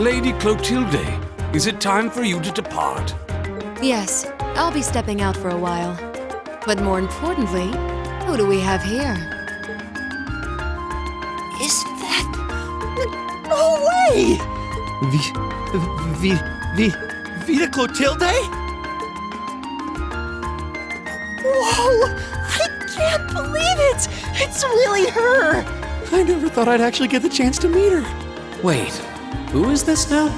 Lady Clotilde, is it time for you to depart? Yes, I'll be stepping out for a while. But more importantly, who do we have here? Is that... No way! Vita Clotilde? Whoa! I can't believe it! It's really her! I never thought I'd actually get the chance to meet her. Wait, who is this now?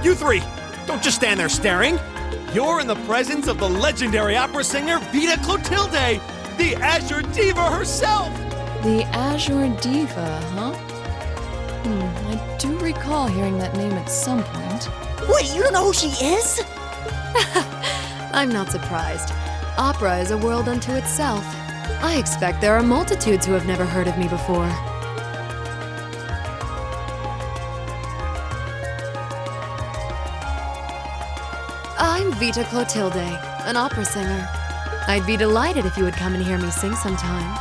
You three, don't just stand there staring. You're in the presence of the legendary opera singer Vita Clotilde, the Azure Diva herself! The Azure Diva, huh? I do recall hearing that name at some point. Wait, you don't know who she is? I'm not surprised. Opera is a world unto itself. I expect there are multitudes who have never heard of me before. I'm Vita Clotilde, an opera singer. I'd be delighted if you would come and hear me sing sometime.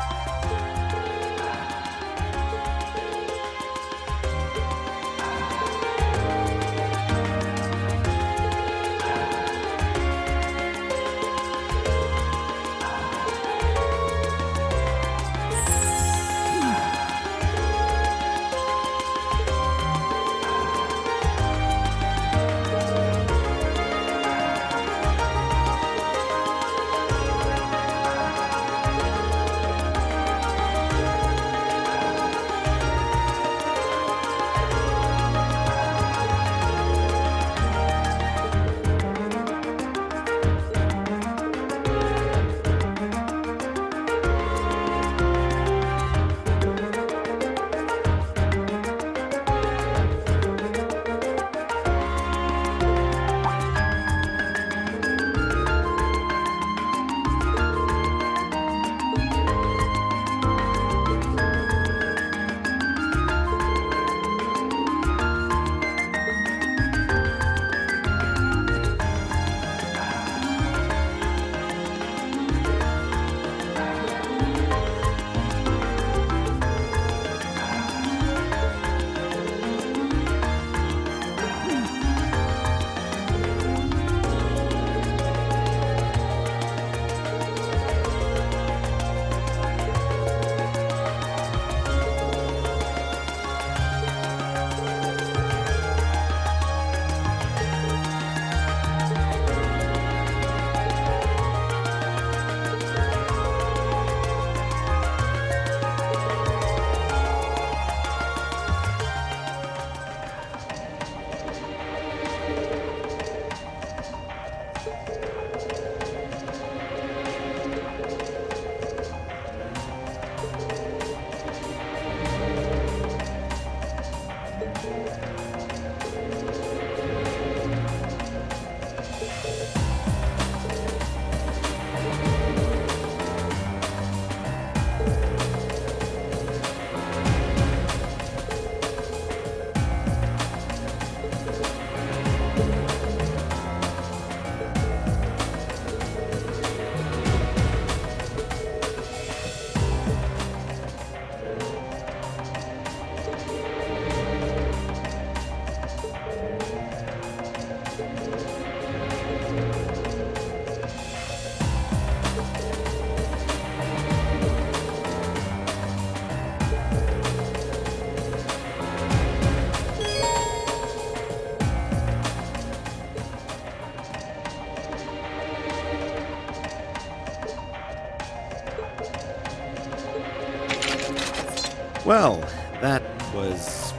Well, that was...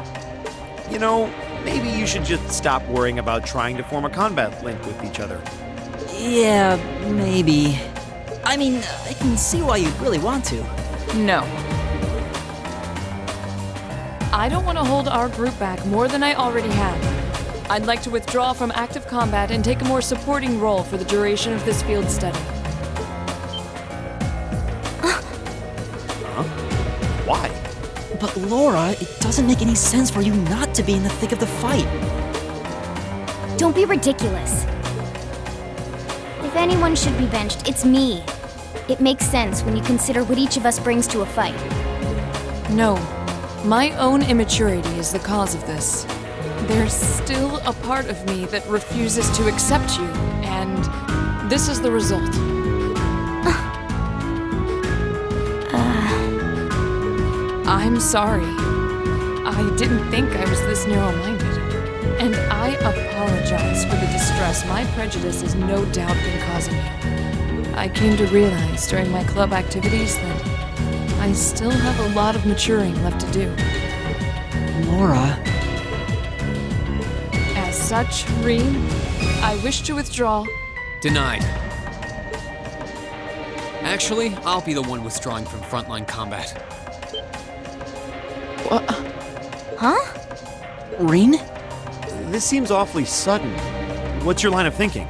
You know, maybe you should just stop worrying about trying to form a combat link with each other. Yeah, maybe. I mean, I can see why you'd really want to. No. I don't want to hold our group back more than I already have. I'd like to withdraw from active combat and take a more supporting role for the duration of this field study. Why? But Laura, it doesn't make any sense for you not to be in the thick of the fight. Don't be ridiculous. If anyone should be benched, it's me. It makes sense when you consider what each of us brings to a fight. No. My own immaturity is the cause of this. There's still a part of me that refuses to accept you, and this is the result. I'm sorry. I didn't think I was this narrow-minded. And I apologize for the distress my prejudice has no doubt been causing you. I came to realize during my club activities that I still have a lot of maturing left to do. Laura. As such, Reem, I wish to withdraw. Denied. Actually, I'll be the one withdrawing from frontline combat. Huh? Reen? This seems awfully sudden. What's your line of thinking?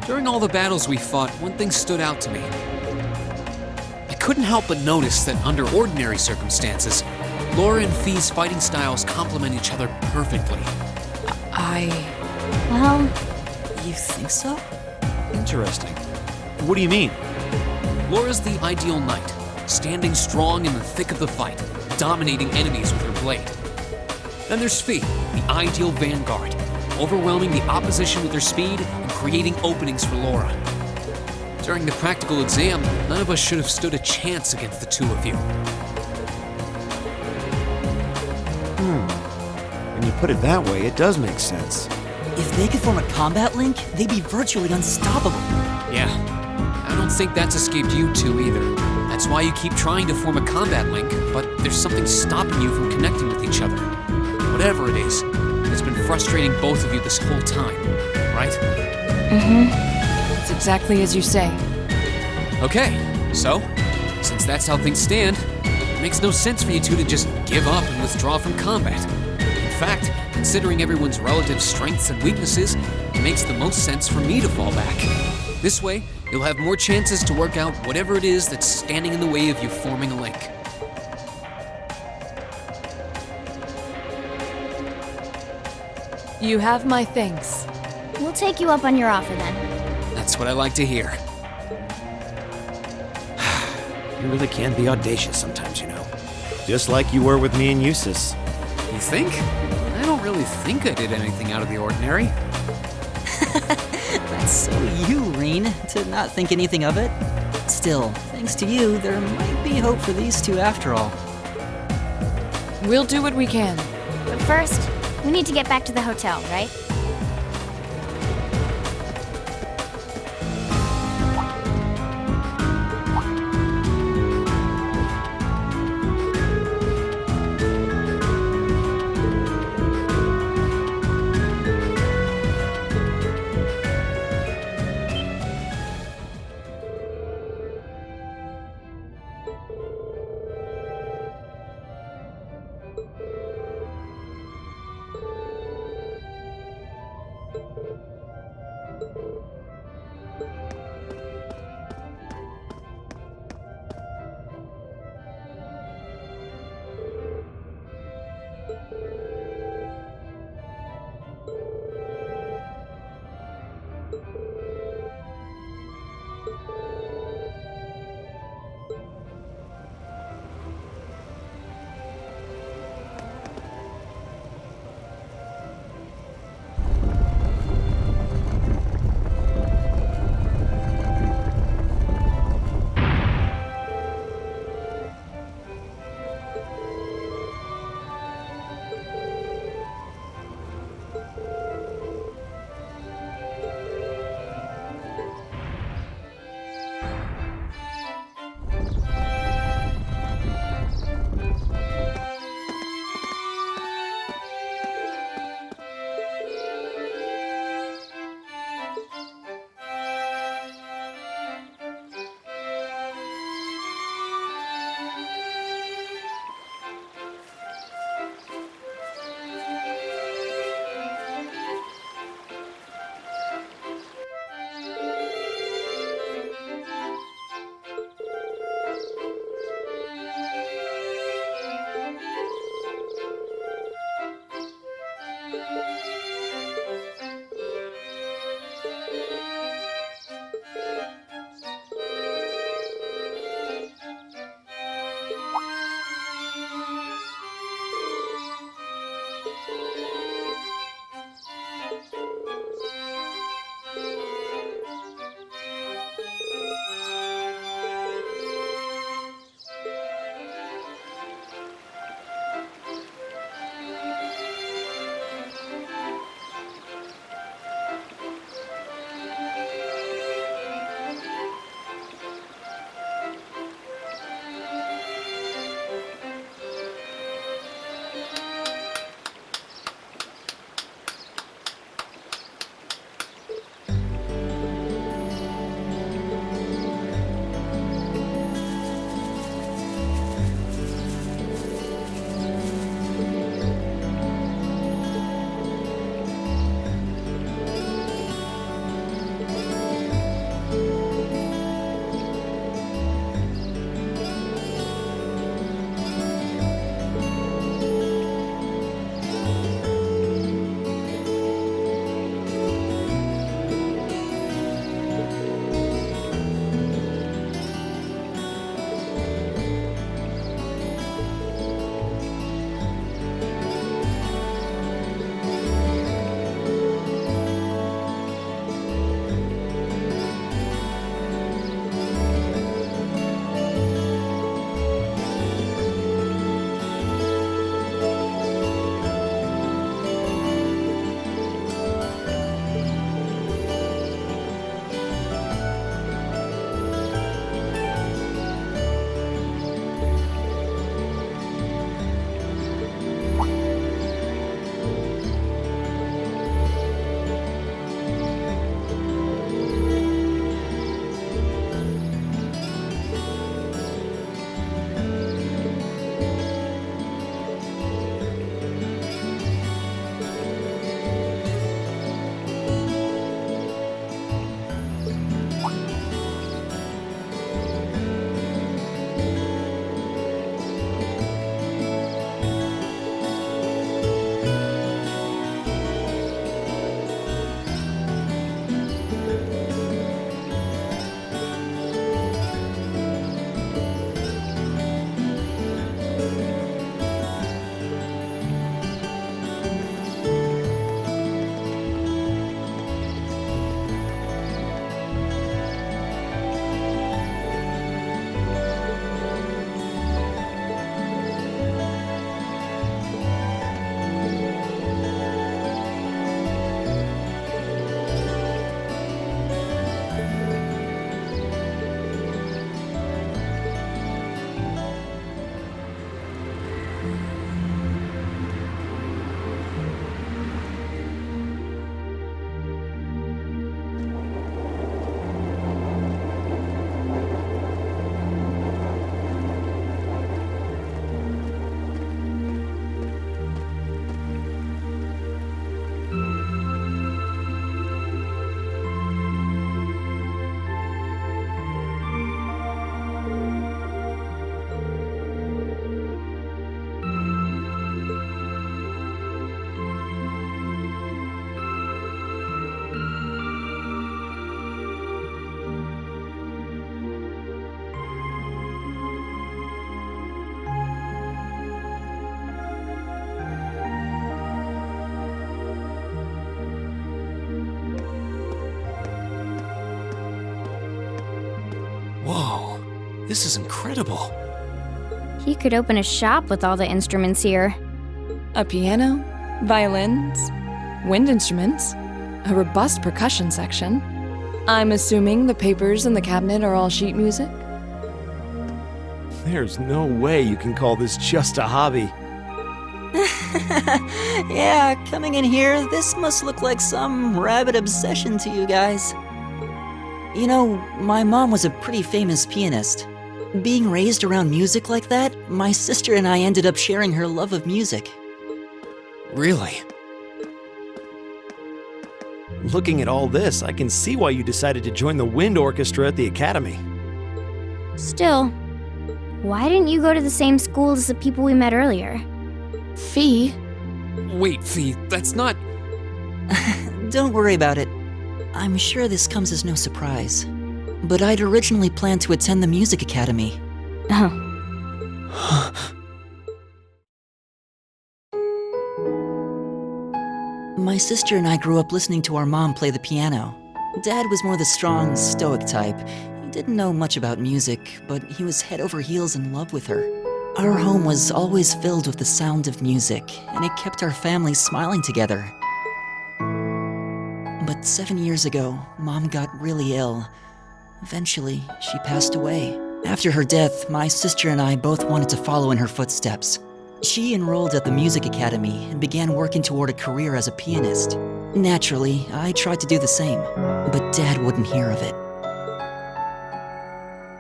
During all the battles we fought, one thing stood out to me. I couldn't help but notice that under ordinary circumstances, Laura and Fee's fighting styles complement each other perfectly. Well, you think so? Interesting. What do you mean? Laura's the ideal knight, standing strong in the thick of the fight, dominating enemies with her blade. Then there's Fee, the ideal vanguard, overwhelming the opposition with her speed and creating openings for Laura. During the practical exam, none of us should have stood a chance against the two of you. When you put it that way, it does make sense. If they could form a combat link, they'd be virtually unstoppable. Yeah, I don't think that's escaped you two either. That's why you keep trying to form a combat link, but there's something stopping you from connecting with each other. Whatever it is, it's been frustrating both of you this whole time, right? It's exactly as you say. Okay, so, since that's how things stand, it makes no sense for you two to just give up and withdraw from combat. In fact, considering everyone's relative strengths and weaknesses, it makes the most sense for me to fall back. This way, you'll have more chances to work out whatever it is that's standing in the way of you forming a link. You have my thanks. We'll take you up on your offer then. That's what I like to hear. You really can be audacious sometimes, you know. Just like you were with me and Eustace. You think? I don't really think I did anything out of the ordinary. That's so you, Reen, to not think anything of it. Still, thanks to you, there might be hope for these two after all. We'll do what we can. But first, we need to get back to the hotel, right? This is incredible. He could open a shop with all the instruments here. A piano, violins, wind instruments, a robust percussion section. I'm assuming the papers in the cabinet are all sheet music? There's no way you can call this just a hobby. Yeah, coming in here, this must look like some rabid obsession to you guys. You know, my mom was a pretty famous pianist. Being raised around music like that, my sister and I ended up sharing her love of music. Really? Looking at all this, I can see why you decided to join the wind orchestra at the academy. Still, why didn't you go to the same school as the people we met earlier? Fee? Wait, Fee, that's not. Don't worry about it. I'm sure this comes as no surprise. But I'd originally planned to attend the music academy. Oh. My sister and I grew up listening to our mom play the piano. Dad was more the strong, stoic type. He didn't know much about music, but he was head over heels in love with her. Our home was always filled with the sound of music, and it kept our family smiling together. But 7 years ago, Mom got really ill. Eventually, she passed away. After her death, my sister and I both wanted to follow in her footsteps. She enrolled at the music academy and began working toward a career as a pianist. Naturally, I tried to do the same, but Dad wouldn't hear of it.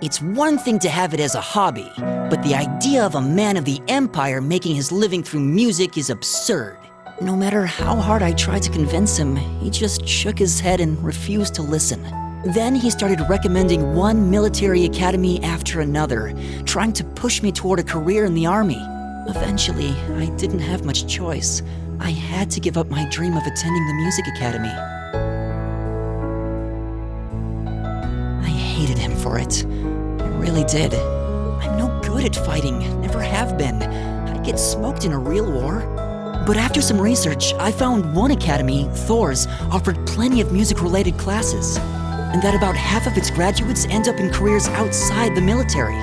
It's one thing to have it as a hobby, but the idea of a man of the Empire making his living through music is absurd. No matter how hard I tried to convince him, he just shook his head and refused to listen. Then he started recommending one military academy after another, trying to push me toward a career in the army. Eventually, I didn't have much choice. I had to give up my dream of attending the music academy. I hated him for it. I really did. I'm no good at fighting, never have been. I'd get smoked in a real war. But after some research, I found one academy, Thor's, offered plenty of music-related classes, and that about half of its graduates end up in careers outside the military.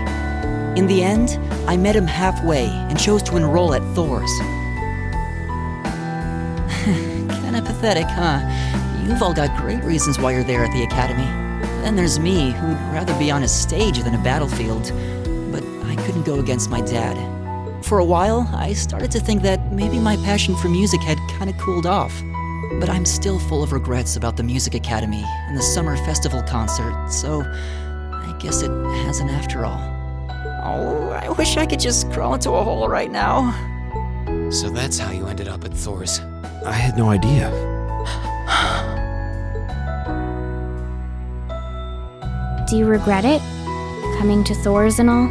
In the end, I met him halfway and chose to enroll at Thor's. Kinda pathetic, huh? You've all got great reasons why you're there at the academy. Then there's me, who'd rather be on a stage than a battlefield. But I couldn't go against my dad. For a while, I started to think that maybe my passion for music had kinda cooled off. But I'm still full of regrets about the music academy and the summer festival concert, so I guess it hasn't after all. Oh, I wish I could just crawl into a hole right now. So that's how you ended up at Thor's. I had no idea. Do you regret it? Coming to Thor's and all?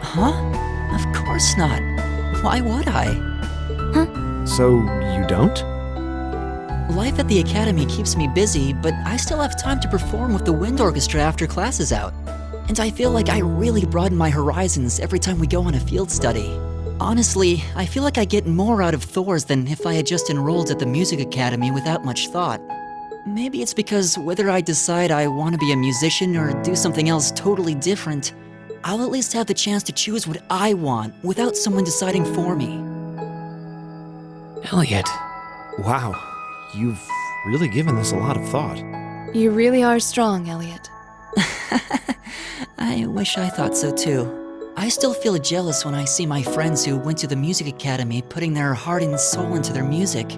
Huh? Of course not. Why would I? So, you don't? Life at the academy keeps me busy, but I still have time to perform with the wind orchestra after class is out. And I feel like I really broaden my horizons every time we go on a field study. Honestly, I feel like I get more out of Thor's than if I had just enrolled at the music academy without much thought. Maybe it's because whether I decide I want to be a musician or do something else totally different, I'll at least have the chance to choose what I want without someone deciding for me. Elliot. Wow, you've really given this a lot of thought. You really are strong, Elliot. I wish I thought so too. I still feel jealous when I see my friends who went to the music academy putting their heart and soul into their music.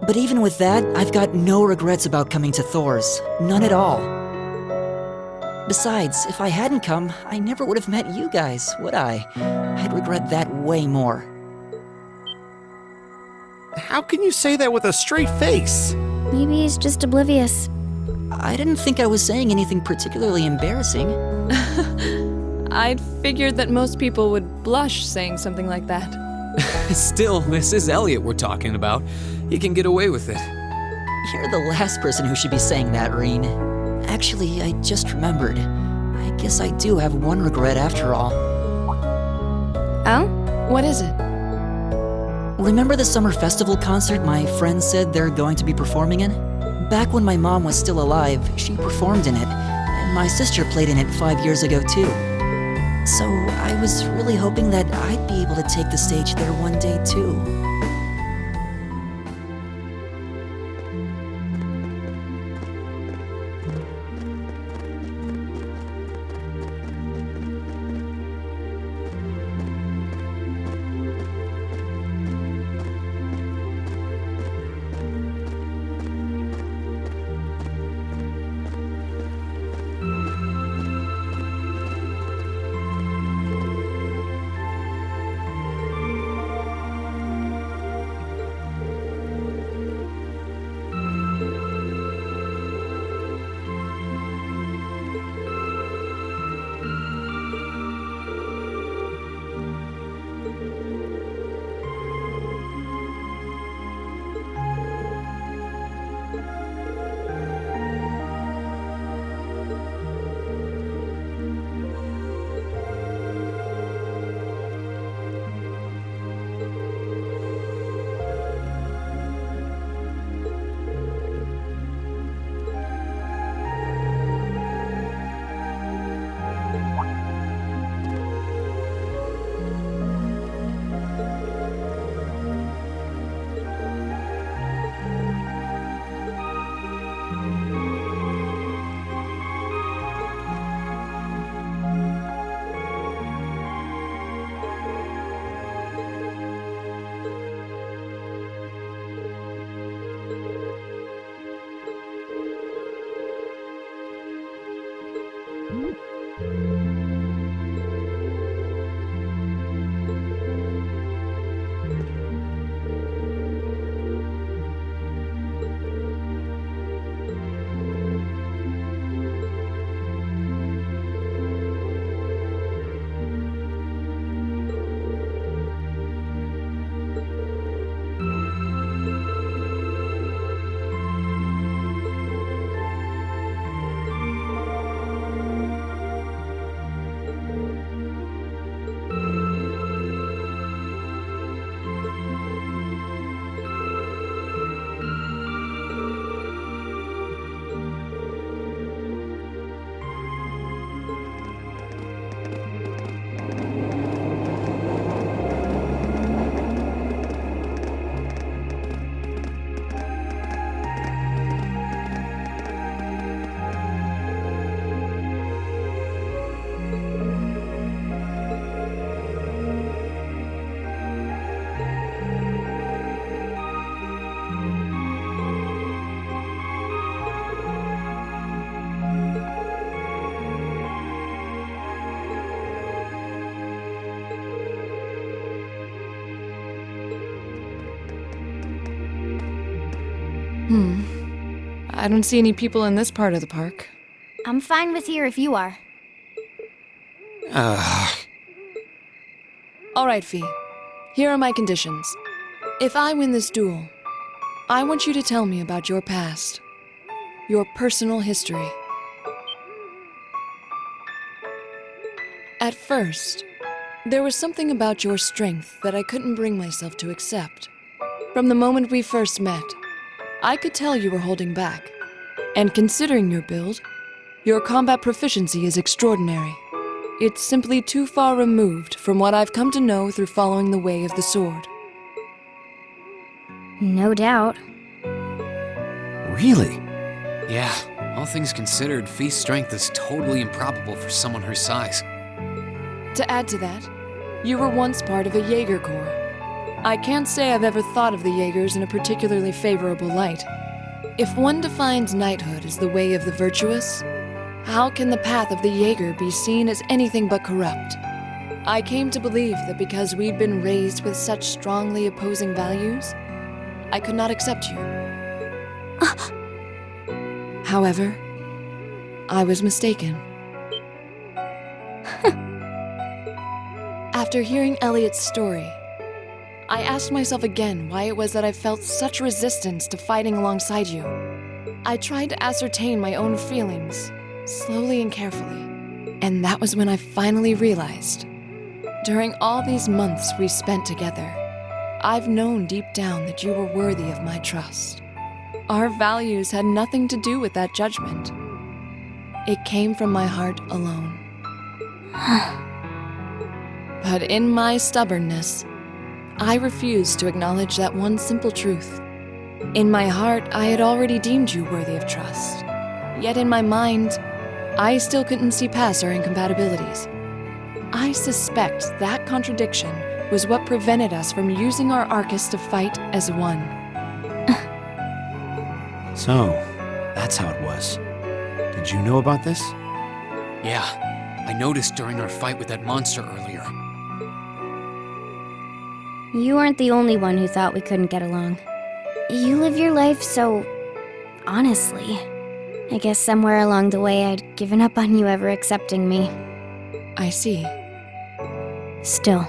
But even with that, I've got no regrets about coming to Thor's. None at all. Besides, if I hadn't come, I never would have met you guys, would I? I'd regret that way more. How can you say that with a straight face? Maybe he's just oblivious. I didn't think I was saying anything particularly embarrassing. I'd figured that most people would blush saying something like that. Still, this is Elliot we're talking about. He can get away with it. You're the last person who should be saying that, Reen. Actually, I just remembered. I guess I do have one regret after all. Oh? What is it? Remember the summer festival concert my friends said they're going to be performing in? Back when my mom was still alive, she performed in it, and My sister played in it 5 years ago, too. So I was really hoping that I'd be able to take the stage there one day, too. I don't see any people in this part of the park. I'm fine with here if you are. All right, Fee. Here are my conditions. If I win this duel, I want you to tell me about your past. Your personal history. At first, there was something about your strength that I couldn't bring myself to accept. From the moment we first met, I could tell you were holding back. And considering your build, your combat proficiency is extraordinary. It's simply too far removed from what I've come to know through following the way of the sword. No doubt. Really? Yeah, all things considered, Fee's strength is totally improbable for someone her size. To add to that, you were once part of a Jaeger Corps. I can't say I've ever thought of the Jaegers in a particularly favorable light. If one defines knighthood as the way of the virtuous, how can the path of the Jaeger be seen as anything but corrupt? I came to believe that because we'd been raised with such strongly opposing values, I could not accept you. However, I was mistaken. After hearing Elliot's story, I asked myself again why it was that I felt such resistance to fighting alongside you. I tried to ascertain my own feelings, slowly and carefully, and that was when I finally realized. During all these months we spent together, I've known deep down that you were worthy of my trust. Our values had nothing to do with that judgment. it came from my heart alone. But in my stubbornness, I refused to acknowledge that one simple truth. In my heart, I had already deemed you worthy of trust. Yet in my mind, I still couldn't see past our incompatibilities. I suspect that contradiction was what prevented us from using our Arcus to fight as one. So, that's how it was. Did you know about this? Yeah, I noticed during our fight with that monster earlier. You weren't the only one who thought we couldn't get along. You live your life so honestly. I guess somewhere along the way I'd given up on you ever accepting me. I see. Still,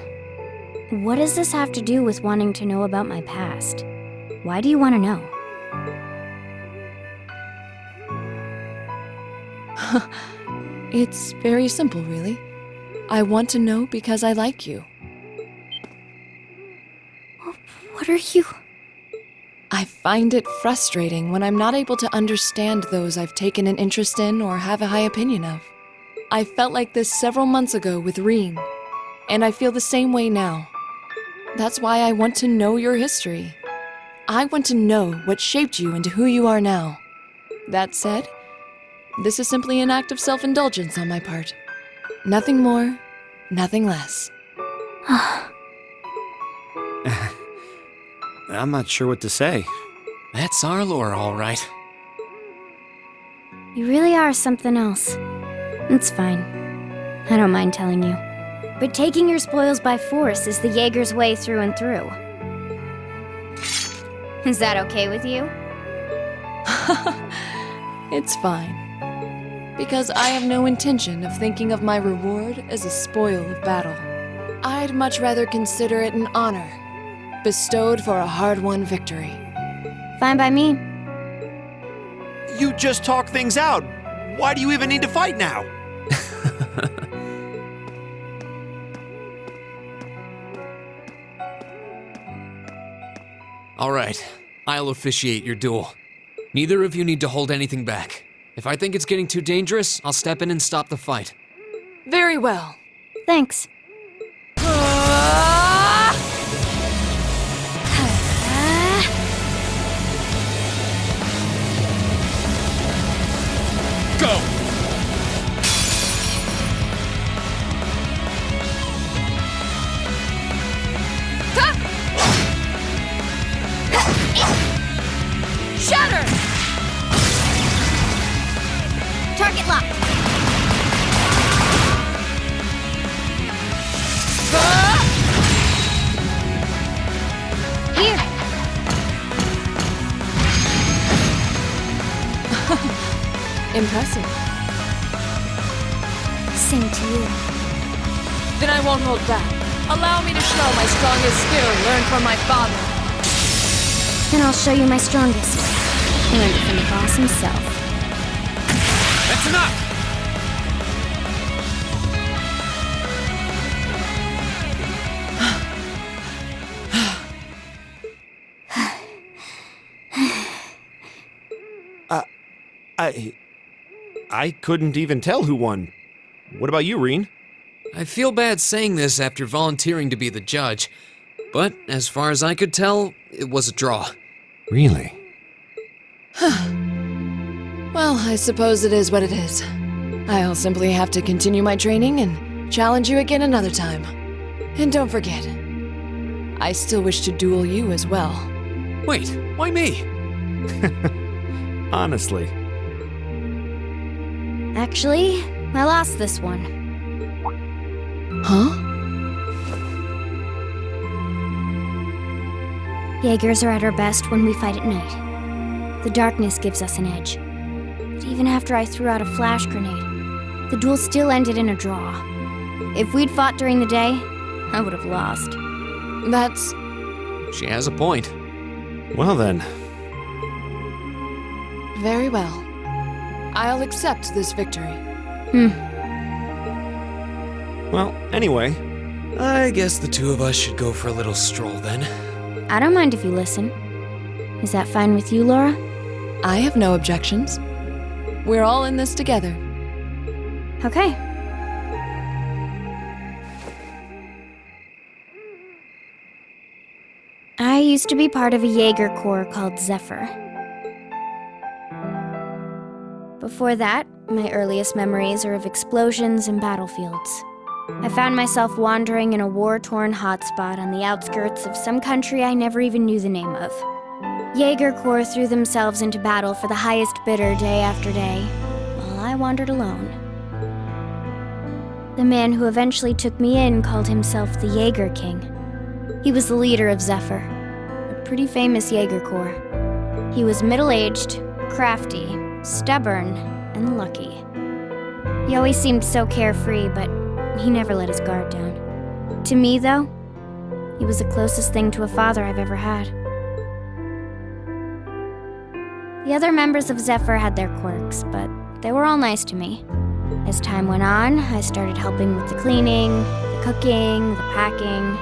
what does this have to do with wanting to know about my past? Why do you want to know? It's very simple, really. I want to know because I like you. What are you? I find it frustrating when I'm not able to understand those I've taken an interest in or have a high opinion of. I felt like this several months ago with Reen, and I feel the same way now. That's why I want to know your history. I want to know what shaped you into who you are now. That said, this is simply an act of self-indulgence on my part. Nothing more, nothing less. I'm not sure what to say. That's our lore, all right. You really are something else. It's fine. I don't mind telling you. But taking your spoils by force is the Jaeger's way through and through. Is that okay with you? It's fine. Because I have no intention of thinking of my reward as a spoil of battle. I'd much rather consider it an honor, bestowed for a hard-won victory. Fine by me. You just talk things out. Why do you even need to fight now? All right, I'll officiate your duel. Neither of you need to hold anything back. If I think it's getting too dangerous, I'll step in and stop the fight. Very well. Thanks. Go! Shatter! Target locked. Here. Impressive. Same to you. Then I won't hold back. Allow me to show my strongest skill learned from my father. Then I'll show you my strongest. Learned it from the boss himself. That's enough! I couldn't even tell who won. What about you, Reen? I feel bad saying this after volunteering to be the judge, but as far as I could tell, it was a draw. Really? Well, I suppose it is what it is. I'll simply have to continue my training and challenge you again another time. And don't forget, I still wish to duel you as well. Wait, why me? Honestly. Actually, I lost this one. Huh? Jaegers are at our best when we fight at night. The darkness gives us an edge. But even after I threw out a flash grenade, the duel still ended in a draw. If we'd fought during the day, I would have lost. That's... She has a point. Well then. very well. I'll accept this victory. Well, anyway. I guess the two of us should go for a little stroll then. I don't mind if you listen. Is that fine with you, Laura? I have no objections. We're all in this together. Okay. I used to be part of a Jaeger Corps called Zephyr. Before that, my earliest memories are of explosions and battlefields. I found myself wandering in a war-torn hotspot on the outskirts of some country I never even knew the name of. Jaeger Corps threw themselves into battle for the highest bidder day after day, while I wandered alone. The man who eventually took me in called himself the Jaeger King. He was the leader of Zephyr, a pretty famous Jaeger Corps. He was middle-aged, crafty, stubborn, and lucky. He always seemed so carefree, but he never let his guard down. To me, though, he was the closest thing to a father I've ever had. The other members of Zephyr had their quirks, but they were all nice to me. As time went on, I started helping with the cleaning, the cooking, the packing.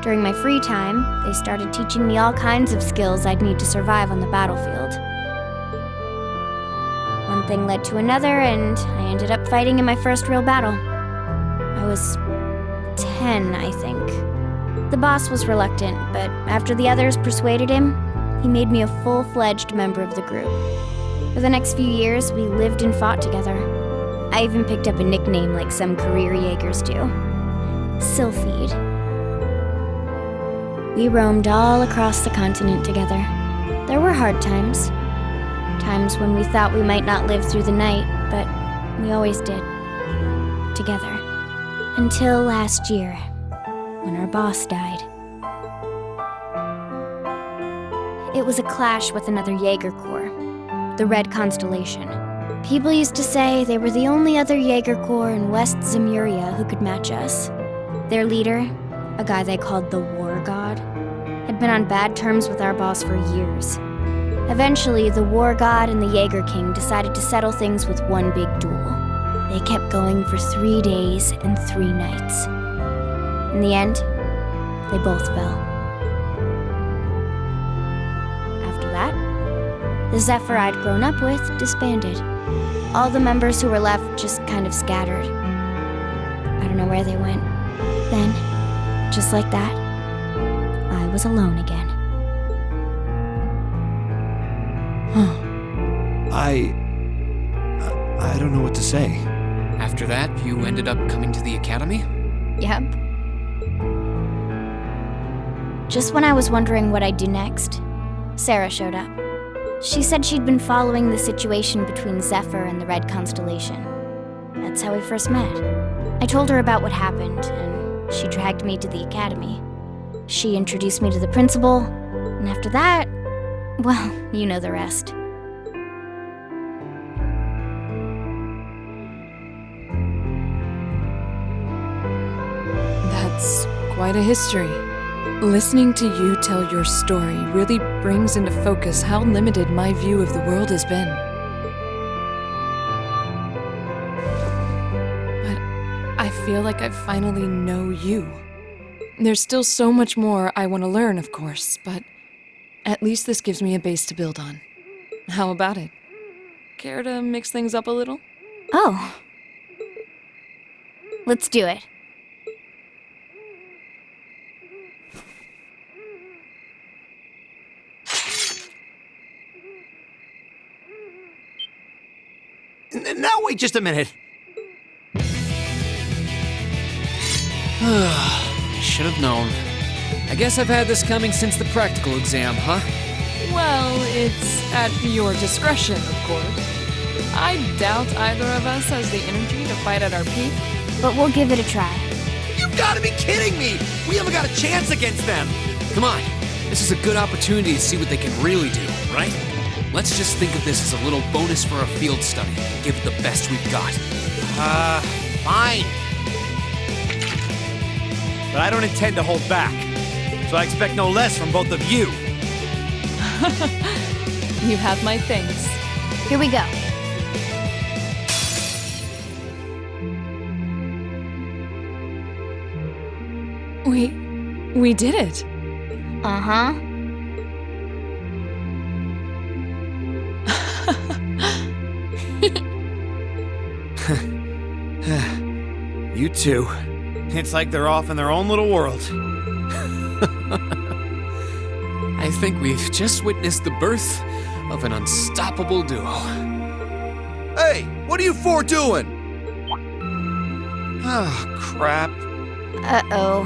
During my free time, they started teaching me all kinds of skills I'd need to survive on the battlefield. One thing led to another, and I ended up fighting in my first real battle. I was 10, I think. The boss was reluctant, but after the others persuaded him, he made me a full-fledged member of the group. For the next few years, we lived and fought together. I even picked up a nickname like some career Jaegers do. Sylphide. We roamed all across the continent together. There were hard times. Times when we thought we might not live through the night, but we always did. Together. Until last year, when our boss died. It was a clash with another Jaeger Corps, the Red Constellation. People used to say they were the only other Jaeger Corps in West Zemuria who could match us. Their leader, a guy they called the War God, had been on bad terms with our boss for years. Eventually, the War God and the Jaeger King decided to settle things with one big duel. They kept going for 3 days and 3 nights. In the end, they both fell. After that, the Zephyr I'd grown up with disbanded. All the members who were left just kind of scattered. I don't know where they went. Then, just like that, I was alone again. I don't know what to say. After that, you ended up coming to the academy? Yep. Just when I was wondering what I'd do next, Sarah showed up. She said she'd been following the situation between Zephyr and the Red Constellation. That's how we first met. I told her about what happened, and she dragged me to the academy. She introduced me to the principal, and after that, well, you know the rest. That's quite a history. Listening to you tell your story really brings into focus how limited my view of the world has been. But I feel like I finally know you. There's still so much more I want to learn, of course, but at least this gives me a base to build on. How about it? Care to mix things up a little? Oh. Let's do it. Now wait just a minute. Should have known. I guess I've had this coming since the practical exam, huh? Well, it's at your discretion, of course. I doubt either of us has the energy to fight at our peak. But we'll give it a try. You gotta be kidding me! We haven't got a chance against them! Come on, this is a good opportunity to see what they can really do, right? Let's just think of this as a little bonus for our field study and give it the best we've got. Fine. But I don't intend to hold back. So I expect no less from both of you. You have my thanks. Here we go. We did it. Uh-huh. You two. It's like they're off in their own little world. I think we've just witnessed the birth of an unstoppable duo. Hey, what are you four doing? Oh, crap. Uh-oh.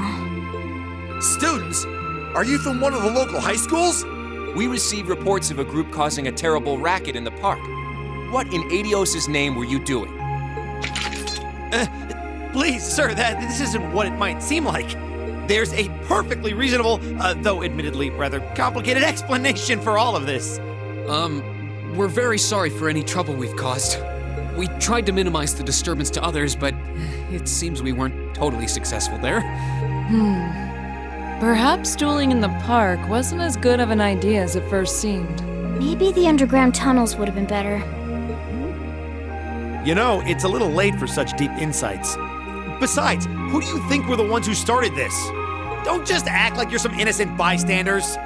Students, are you from one of the local high schools? We received reports of a group causing a terrible racket in the park. What in Adios' name were you doing? Please, sir, this isn't what it might seem like. There's a perfectly reasonable, though admittedly rather complicated explanation for all of this. We're very sorry for any trouble we've caused. We tried to minimize the disturbance to others, but it seems we weren't totally successful there. Perhaps dueling in the park wasn't as good of an idea as it first seemed. Maybe the underground tunnels would have been better. You know, it's a little late for such deep insights. Besides, who do you think were the ones who started this? Don't just act like you're some innocent bystanders.